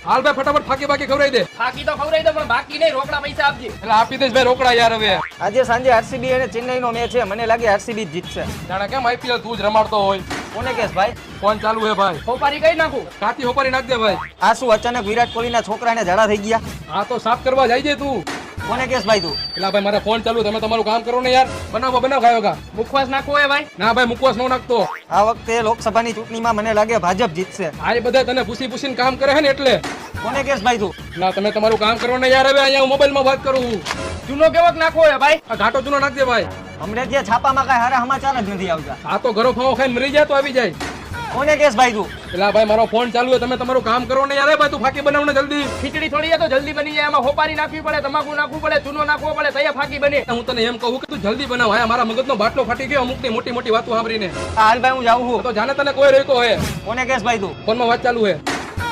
હાલ ભાઈ ફટાફટ ફાકી બાકી ખવડાવી દે. બાકી તો ખવડાવી દો પણ બાકી નહીં, રોકડા પૈસા આપજે. એટલે આપી દઈશ ભાઈ રોકડા યાર. હવે આજે સાંજે આરસીબી અને ચેન્નઈનો મેચ છે, મને લાગે આરસીબી જ જીતશે. જાણે કેમ આઈપીએલ તું જ રમાડતો હોય. કોને કેસ ભાઈ? ફોન ચાલુ હે ભાઈ. હોપારી કઈ નાખું. કાતી હોપારી નાખ દે ભાઈ. આ શું અચાનક વિરાટ કોહલીના છોકરાને ઝાડા થઈ ગયા? આ તો સાફ કરવા જાય છે તું. કોને કેસ ભાઈ તું? એટલે ભાઈ મારા ફોન ચાલુ, તમે તમારું કામ કરો ને યાર. બનાવો ખાયો કા. મુખવાસ નાખવો હોય ભાઈ. ના ભાઈ મુકવાસ નો નાખતો. આ વખતે લોકસભાની ચૂંટણીમાં મને લાગે ભાજપ જીતશે. આ બધા તને પૂછીને કામ કરે છે ને એટલે. કોને કેસ ભાઈ તું? ના તમે તમારું કામ કરો ને યાર. હવે અહીંયા હું મોબાઈલમાં વાત કરું છું. જૂનો કેવોક નાખવો હોય ભાઈ. આ ઘાટો જૂનો નાખ દે ભાઈ. હમણાં જે છાપામાં કઈ હારા સમાચાર જ નથી આવતા. આ તો ઘરો ફાવો ખાઈને મરી જાય તો આવી જાય. કોને કેસ ભાઈ તું? એટલે ભાઈ મારો ફોન ચાલુ છે, તમે તમારું કામ કરો ને યાર. ભાઈ તું ફાકી બનાવ ને જલ્દી. ખીચડી થોડી છે તો જલ્દી બની જાય. એમાં હોપારી નાખવી પડે, તમાકુ નાખવું પડે, ચૂનો નાખવો પડે, તૈયાર ફાકી બને. હું તને એમ કહું કે તું જલ્દી બનાવ. આ મારા મગજનો બાટલો ફાટી ગયો અમુક ની મોટી મોટી વાતો સાંભળીને. હાલ ભાઈ હું જાઉં છું. તો જાણે તને કોઈ રોક્યો હોય. કોને કેસ ભાઈ તું? ફોનમાં વાત ચાલુ છે.